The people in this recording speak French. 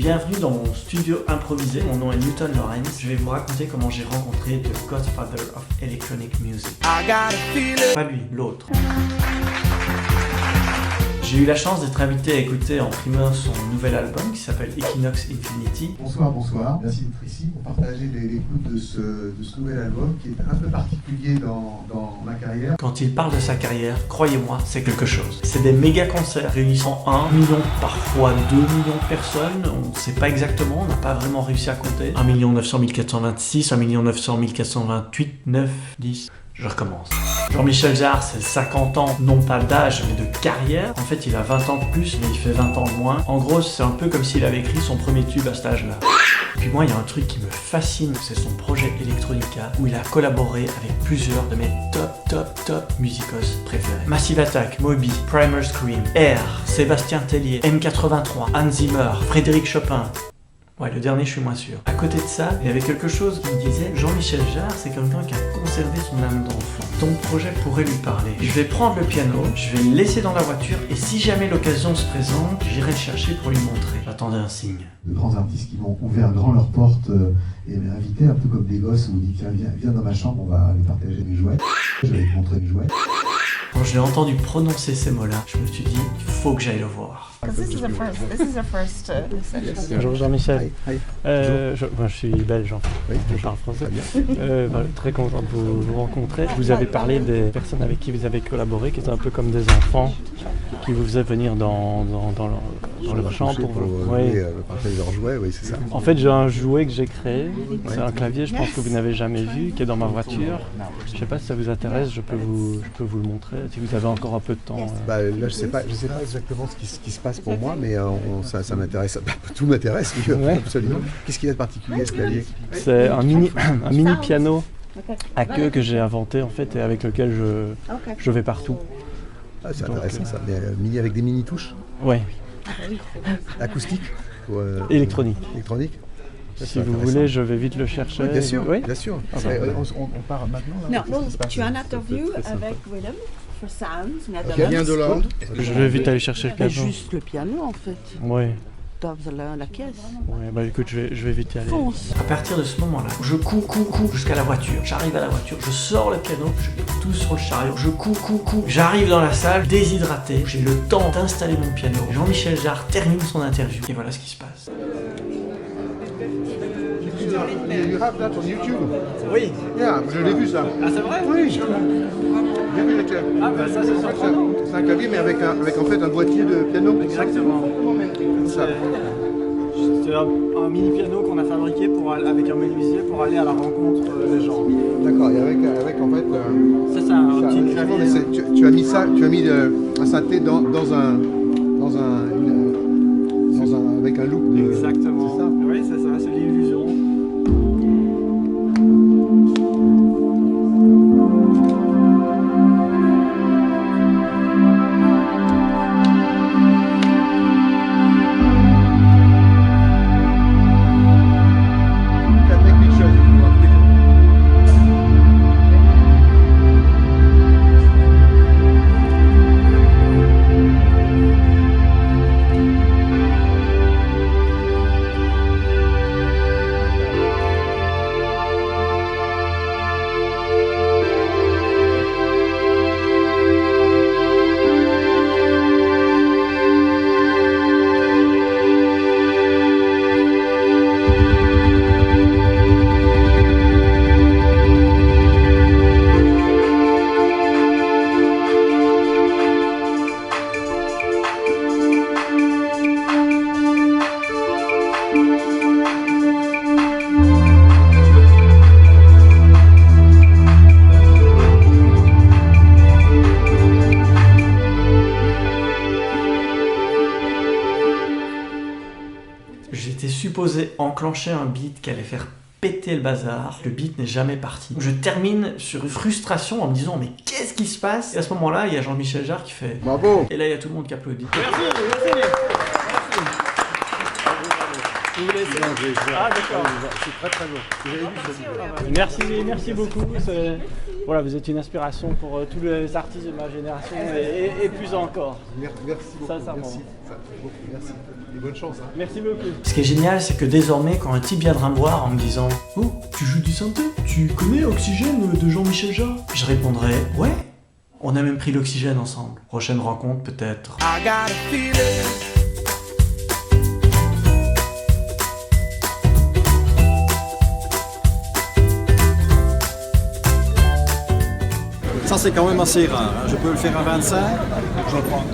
Bienvenue dans mon studio improvisé, mon nom est Newton Lawrence. Je vais vous raconter comment j'ai rencontré The Godfather of Electronic Music. Pas lui, l'autre. J'ai eu la chance d'être invité à écouter en primeur son nouvel album qui s'appelle Equinox Infinity. Bonsoir, merci d'être ici pour partager l'écoute de ce nouvel album qui est un peu particulier dans ma carrière. Quand il parle de sa carrière, croyez-moi, c'est quelque chose. C'est des méga concerts réunissant 1 million, parfois 2 millions de personnes, on ne sait pas exactement, on n'a pas vraiment réussi à compter. 1 900 426, 1 900 428, 9, 10... Je recommence. Jean-Michel Jarre, c'est 50 ans, non pas d'âge, mais de carrière. En fait, il a 20 ans de plus, mais il fait 20 ans de moins. En gros, c'est un peu comme s'il avait écrit son premier tube à cet âge-là. Et puis moi, il y a un truc qui me fascine, c'est son projet Electronica, où il a collaboré avec plusieurs de mes top musicos préférés. Massive Attack, Moby, Primal Scream, R, Sébastien Tellier, M83, Hans Zimmer, Frédéric Chopin. Ouais, le dernier, je suis moins sûr. À côté de ça, il y avait quelque chose qui me disait Jean-Michel Jarre, c'est quelqu'un qui a conservé son âme d'enfant. Ton projet pourrait lui parler. Je vais prendre le piano, je vais le laisser dans la voiture, et si jamais l'occasion se présente, j'irai le chercher pour lui montrer. J'attendais un signe. De grands artistes qui m'ont ouvert grand leurs portes et m'ont invité, un peu comme des gosses, où on dit tiens, viens dans ma chambre, on va aller partager mes jouets. Je vais te montrer mes jouets. Quand je l'ai entendu prononcer ces mots-là, je me suis dit, il faut que j'aille le voir. This is the first session. Bonjour Jean-Michel. Hi. Je suis belge en fait. Oui, je parle français. Très content de vous rencontrer. Vous avez parlé des personnes avec qui vous avez collaboré, qui étaient un peu comme des enfants, qui vous faisaient venir dans leur chambre pour partager leurs jouets, oui, c'est ça. En fait, j'ai un jouet que j'ai créé. C'est un clavier, je pense que vous n'avez jamais vu, qui est dans ma voiture. Je ne sais pas si ça vous intéresse, je peux vous le montrer, si vous avez encore un peu de temps. Là, je sais pas exactement ce qui se passe pour moi, mais ça m'intéresse. Tout m'intéresse, absolument. Qu'est-ce qu'il y a de particulier, ce clavier? C'est un mini piano à queue que j'ai inventé en fait et avec lequel je vais partout. Ah, c'est intéressant ça. Mais avec des mini touches? Ouais. Acoustique ou, électronique. Électronique. Si vous voulez, je vais vite le chercher. Oui, bien sûr, oui, bien sûr. On part maintenant là. Non, tu as une interview avec Willem for Sounds, qui vient de Hollande. Je vais vite aller chercher le piano. Juste le piano en fait. Oui. Dans la caisse. Ouais, bah écoute, je vais vite y aller. Fonce. À partir de ce moment-là, je cours jusqu'à la voiture. J'arrive à la voiture, je sors le piano, je mets tout sur le chariot, je cours. J'arrive dans la salle, déshydraté, j'ai le temps d'installer mon piano. Jean-Michel Jarre termine son interview. Et voilà ce qui se passe. Il y a du rap là sur YouTube. Oui. Yeah, je l'ai vu ça. Ah, c'est vrai? Oui. J'ai vu le clavier. Ah bah ça c'est surprenant. C'est un clavier mais avec en fait un boîtier de piano. Exactement. Ça. C'est un mini piano qu'on a fabriqué avec un menuisier pour aller à la rencontre des gens. D'accord, et avec en fait... Ça c'est un petit clavier. Tu as mis un synthé avec un loop. Exactement. C'est ça? Oui, c'est ça, c'est l'illusion. J'étais supposé enclencher un beat qui allait faire péter le bazar. Le beat n'est jamais parti. Je termine sur une frustration en me disant mais qu'est-ce qui se passe? Et à ce moment-là, il y a Jean-Michel Jarre qui fait bravo. Et là, il y a tout le monde qui applaudit. Merci. Vous voulez essayer? Ah d'accord. C'est très très bon. Vous avez vu, Merci beaucoup. Voilà, vous êtes une inspiration pour tous les artistes de ma génération et plus encore. Merci beaucoup. Sincèrement. Merci. Et bonne chance. Hein. Merci beaucoup. Ce qui est génial, c'est que désormais, quand un type viendra me voir en me disant « Oh, tu joues du synthé? Tu connais Oxygène de Jean-Michel Jarre ?» Je répondrai « Ouais, on a même pris l'oxygène ensemble. » Prochaine rencontre peut-être. Ça c'est quand même assez rare. Hein. Je peux le faire à 25, je le prends.